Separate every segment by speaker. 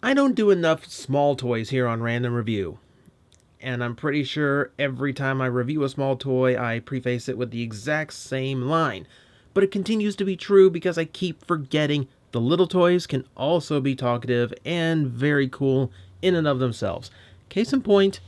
Speaker 1: I don't do enough small toys here on Random Review, and I'm pretty sure every time I review a small toy, I preface it with the exact same line. But it continues to be true because I keep forgetting the little toys can also be talkative and very cool in and of themselves. Case in point,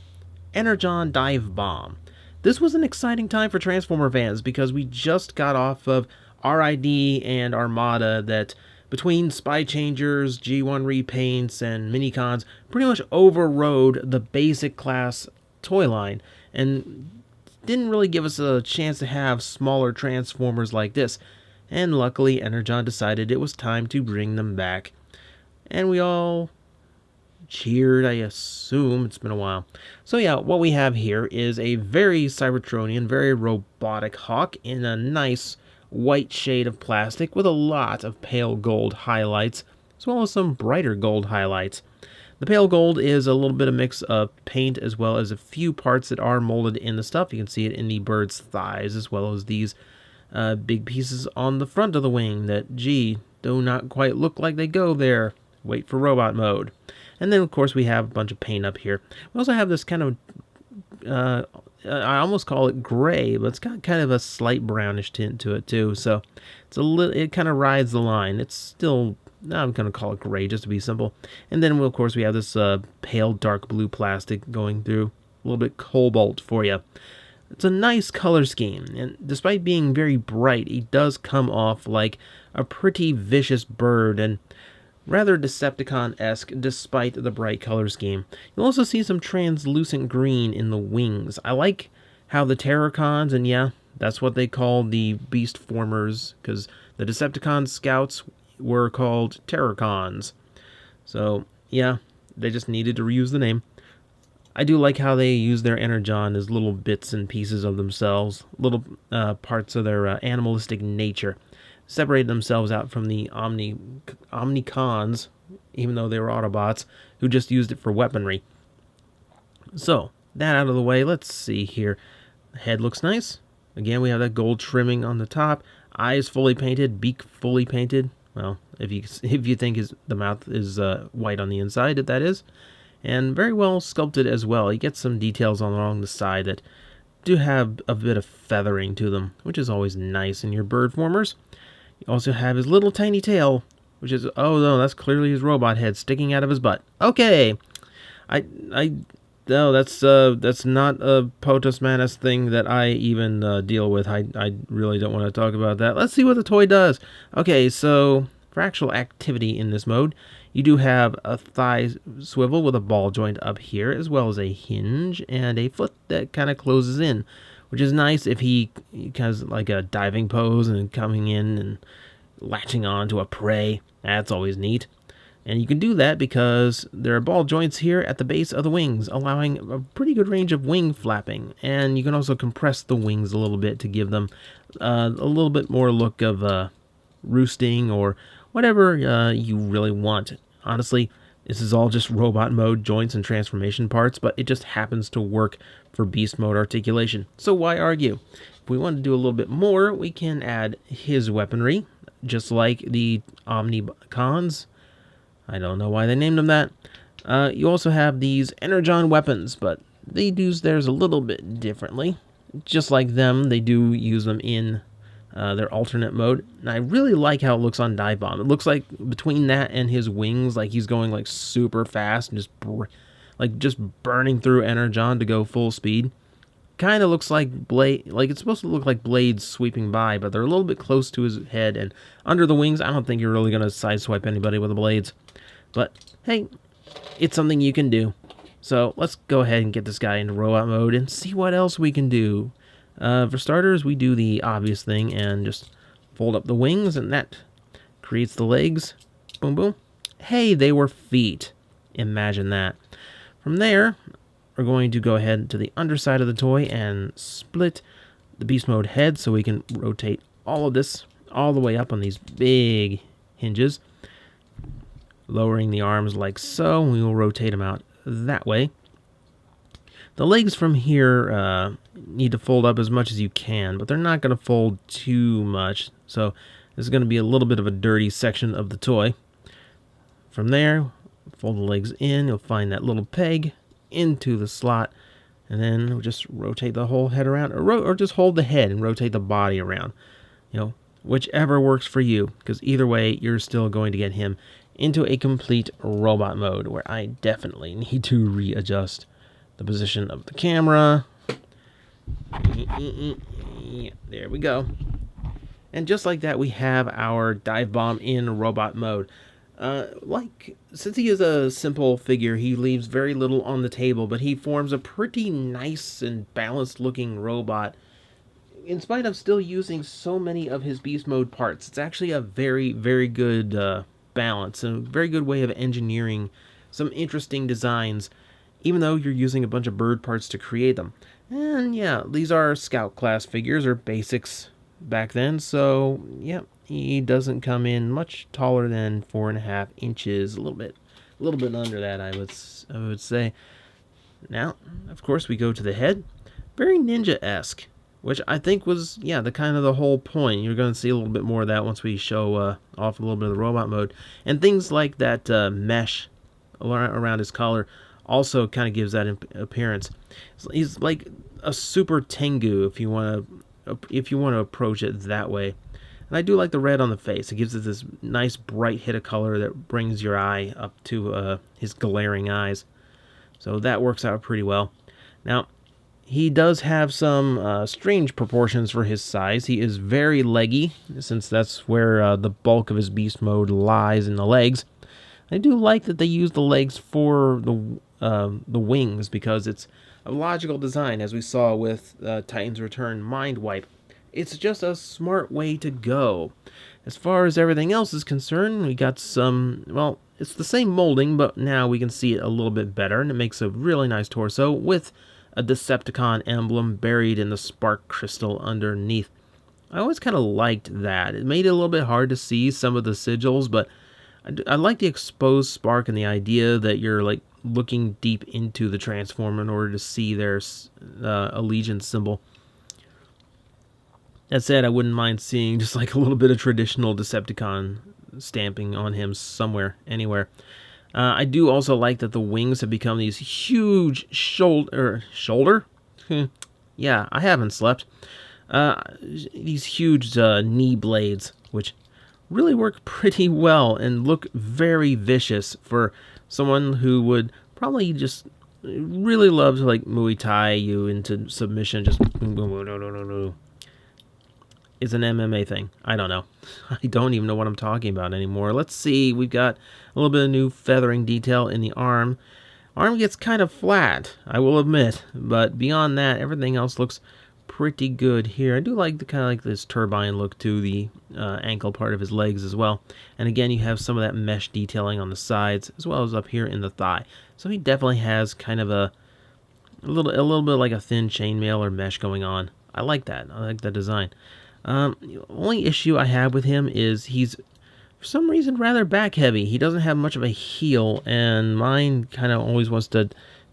Speaker 1: Energon Divebomb. This was an exciting time for Transformer fans because we just got off of RID and Armada that, between Spy Changers, G1 repaints, and minicons, pretty much overrode the basic class toy line and didn't really give us a chance to have smaller Transformers like this. And luckily, Energon decided it was time to bring them back. And we all cheered, I assume. It's been a while. So yeah, what we have here is a very Cybertronian, very robotic Hawk in a nice white shade of plastic with a lot of pale gold highlights, as well as some brighter gold highlights. The pale gold is a little bit of mix of paint as well as a few parts that are molded in the stuff. You can see it in the bird's thighs as well as these big pieces on the front of the wing that, gee, do not quite look like they go there. Wait for robot mode. And then, of course, we have a bunch of paint up here. We also have this kind of, I almost call it gray, but it's got kind of a slight brownish tint to it, too. So it's a little, it kind of rides the line. It's still, I'm going to call it gray just to be simple. And then, of course, we have this pale dark blue plastic going through, a little bit cobalt for you. It's a nice color scheme, and despite being very bright, it does come off like a pretty vicious bird and rather Decepticon-esque despite the bright color scheme. You'll also see some translucent green in the wings. I like how the Terrorcons, and yeah, that's what they call the Beast Formers, because the Decepticon Scouts were called Terrorcons. So, yeah, they just needed to reuse the name. I do like how they use their Energon as little bits and pieces of themselves, little parts of their animalistic nature. Separate themselves out from the Omnicons, even though they were Autobots, who just used it for weaponry. So, that out of the way, let's see here. The head looks nice. Again, we have that gold trimming on the top. Eyes fully painted, beak fully painted. Well, if you think the mouth is white on the inside, that is. And very well sculpted as well. You get some details along the side that do have a bit of feathering to them, which is always nice in your bird formers. You also have his little tiny tail, which is, oh no, that's clearly his robot head sticking out of his butt. Okay, no, that's not a POTUS Manus thing that I even deal with. I really don't want to talk about that. Let's see what the toy does. Okay, so for actual activity in this mode, you do have a thigh swivel with a ball joint up here, as well as a hinge and a foot that kind of closes in, which is nice if he has like a diving pose and coming in and latching on to a prey. That's always neat. And you can do that because there are ball joints here at the base of the wings, allowing a pretty good range of wing flapping. And you can also compress the wings a little bit to give them a little bit more look of roosting or whatever you really want. Honestly, this is all just robot mode joints and transformation parts, but it just happens to work for beast mode articulation. So why argue? If we want to do a little bit more, we can add his weaponry, just like the Omnicons. I don't know why they named them that. You also have these Energon Weapons, but they use theirs a little bit differently. Just like them, they do use them in their alternate mode. And I really like how it looks on Divebomb. It looks like between that and his wings, like he's going like super fast and just burning through Energon to go full speed. Kind of looks like it's supposed to look like blades sweeping by, but they're a little bit close to his head, and under the wings, I don't think you're really going to sideswipe anybody with the blades. But hey, it's something you can do. So let's go ahead and get this guy into robot mode and see what else we can do. For starters, we do the obvious thing and just fold up the wings, and that creates the legs. Boom, boom. Hey, they were feet. Imagine that. From there, we're going to go ahead to the underside of the toy and split the beast mode head so we can rotate all of this all the way up on these big hinges. Lowering the arms like so, we will rotate them out that way. The legs from here need to fold up as much as you can, but they're not going to fold too much, so this is going to be a little bit of a dirty section of the toy. From there, fold the legs in, you'll find that little peg into the slot, and then we'll just rotate the whole head around, or just hold the head and rotate the body around. Whichever works for you, because either way, you're still going to get him into a complete robot mode, where I definitely need to readjust the position of the camera. There we go. And just like that, we have our Divebomb in robot mode. Since he is a simple figure, he leaves very little on the table, but he forms a pretty nice and balanced looking robot. In spite of still using so many of his beast mode parts, it's actually a very, very good balance and a very good way of engineering some interesting designs, even though you're using a bunch of bird parts to create them. And yeah, these are Scout class figures, or basics back then, so yeah, he doesn't come in much taller than 4.5 inches, a little bit under that, I would say. Now, of course, we go to the head, very ninja-esque, which I think was, yeah, the whole point. You're going to see a little bit more of that once we show off a little bit of the robot mode. And things like that mesh around his collar also kind of gives that appearance. He's like a super Tengu, if you want to approach it that way. And I do like the red on the face. It gives it this nice bright hit of color that brings your eye up to his glaring eyes. So that works out pretty well. Now, he does have some strange proportions for his size. He is very leggy, since that's where the bulk of his beast mode lies, in the legs. I do like that they use the legs for the wings, because it's a logical design, as we saw with Titan's Return Mind Wipe. It's just a smart way to go. As far as everything else is concerned, we got some, well, it's the same molding, but now we can see it a little bit better, and it makes a really nice torso with a Decepticon emblem buried in the spark crystal underneath. I always kind of liked that. It made it a little bit hard to see some of the sigils, but I like the exposed spark and the idea that you're like looking deep into the transformer in order to see their allegiance symbol. That said, I wouldn't mind seeing just like a little bit of traditional Decepticon stamping on him somewhere, anywhere. I do also like that the wings have become these huge shoulder? Yeah, I haven't slept. These huge knee blades, which really work pretty well and look very vicious for someone who would probably just really love to like Muay Thai you into submission. Just it's an MMA thing. I don't know. I don't even know what I'm talking about anymore. Let's see. We've got a little bit of new feathering detail in the arm. Arm gets kind of flat, I will admit, but beyond that, everything else looks pretty good here. I do like the kind of like this turbine look to the ankle part of his legs as well. And again, you have some of that mesh detailing on the sides as well as up here in the thigh. So he definitely has kind of a little bit like a thin chainmail or mesh going on. I like that. I like the design. The only issue I have with him is he's, for some reason, rather back heavy. He doesn't have much of a heel, and mine kind of always wants to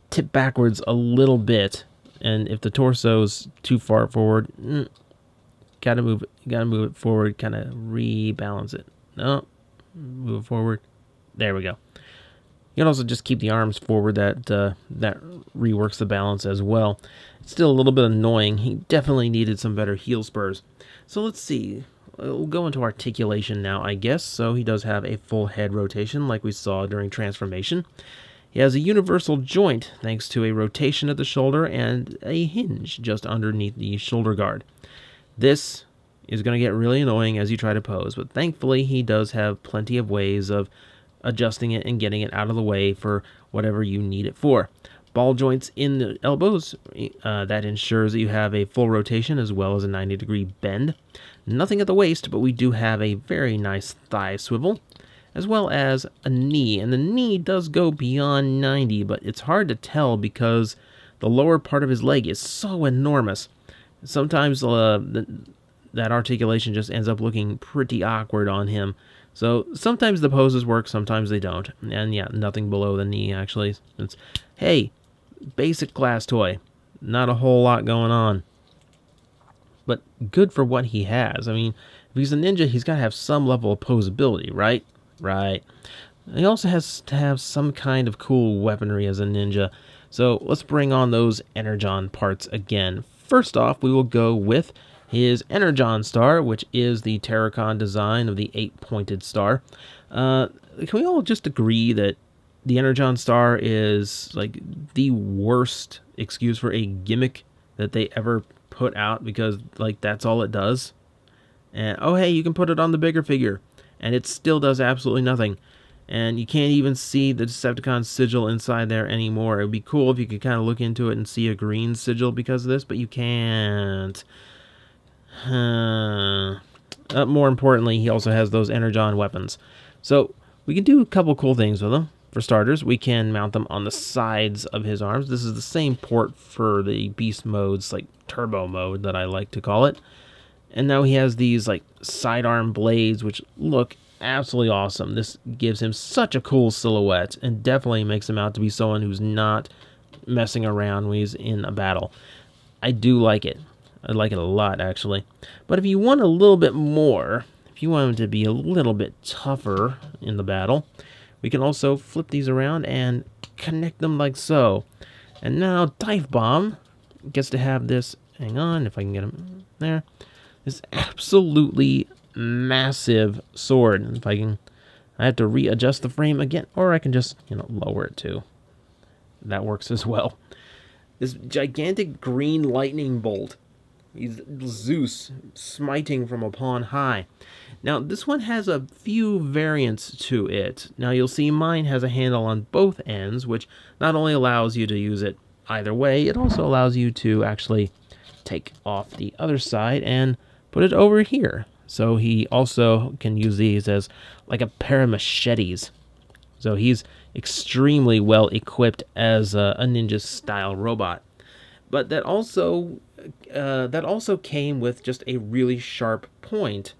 Speaker 1: tip backwards a little bit. And if the torso's too far forward, gotta move it forward, kind of rebalance it. No, move it forward. There we go. You can also just keep the arms forward. That reworks the balance as well. It's still a little bit annoying. He definitely needed some better heel spurs. So let's see. We'll go into articulation now, I guess. So he does have a full head rotation like we saw during transformation. He has a universal joint thanks to a rotation at the shoulder and a hinge just underneath the shoulder guard. This is going to get really annoying as you try to pose, but thankfully he does have plenty of ways of adjusting it and getting it out of the way for whatever you need it for. Ball joints in the elbows, that ensures that you have a full rotation as well as a 90-degree bend. Nothing at the waist, but we do have a very nice thigh swivel, as well as a knee. And the knee does go beyond 90, but it's hard to tell because the lower part of his leg is so enormous. Sometimes that articulation just ends up looking pretty awkward on him. So sometimes the poses work, sometimes they don't. And yeah, nothing below the knee, actually. It's, hey, basic class toy. Not a whole lot going on. But good for what he has. I mean, if he's a ninja, he's got to have some level of posability, right? Right. He also has to have some kind of cool weaponry as a ninja. So let's bring on those Energon parts again. First off, we will go with his Energon Star, which is the Terrorcon design of the 8-pointed star. Can we all just agree that the Energon Star is like the worst excuse for a gimmick that they ever put out, because like that's all it does? And oh hey, you can put it on the bigger figure, and it still does absolutely nothing. And you can't even see the Decepticon sigil inside there anymore. It would be cool if you could kind of look into it and see a green sigil because of this, but you can't. More importantly, he also has those Energon Weapons. So we can do a couple cool things with them. For starters, we can mount them on the sides of his arms. This is the same port for the beast modes, like turbo mode that I like to call it. And now he has these like sidearm blades, which look absolutely awesome. This gives him such a cool silhouette and definitely makes him out to be someone who's not messing around when he's in a battle. I do like it. I like it a lot, actually. But if you want a little bit more, if you want him to be a little bit tougher in the battle, we can also flip these around and connect them like so. And now Divebomb gets to have this, hang on if I can get him there, this absolutely massive sword. If I have to readjust the frame again, or I can just, lower it too. That works as well. This gigantic green lightning bolt. He's Zeus smiting from upon high. Now, this one has a few variants to it. Now, you'll see mine has a handle on both ends, which not only allows you to use it either way, it also allows you to actually take off the other side and put it over here. So he also can use these as like a pair of machetes. So he's extremely well equipped as a ninja-style robot. But that also came with just a really sharp point.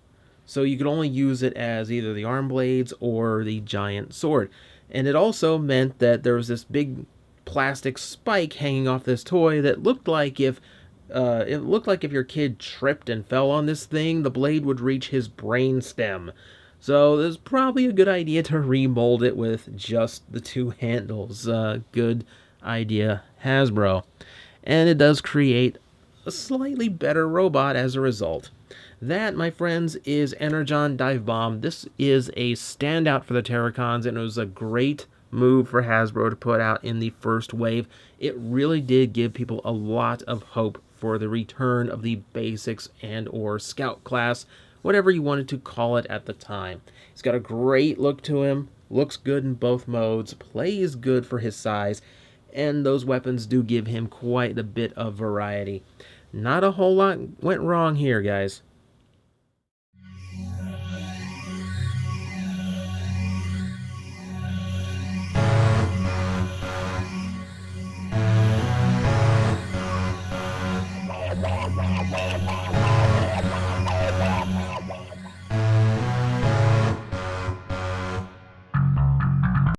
Speaker 1: So you could only use it as either the arm blades or the giant sword. And it also meant that there was this big plastic spike hanging off this toy that looked like if your kid tripped and fell on this thing, the blade would reach his brain stem. So there's probably a good idea to remold it with just the two handles. Good idea, Hasbro. And it does create a slightly better robot as a result. That, my friends, is Energon Divebomb. This is a standout for the Terrorcons, and it was a great move for Hasbro to put out in the first wave. It really did give people a lot of hope for the return of the Basics and or Scout class, whatever you wanted to call it at the time. He's got a great look to him, looks good in both modes, plays good for his size, and those weapons do give him quite a bit of variety. Not a whole lot went wrong here, guys.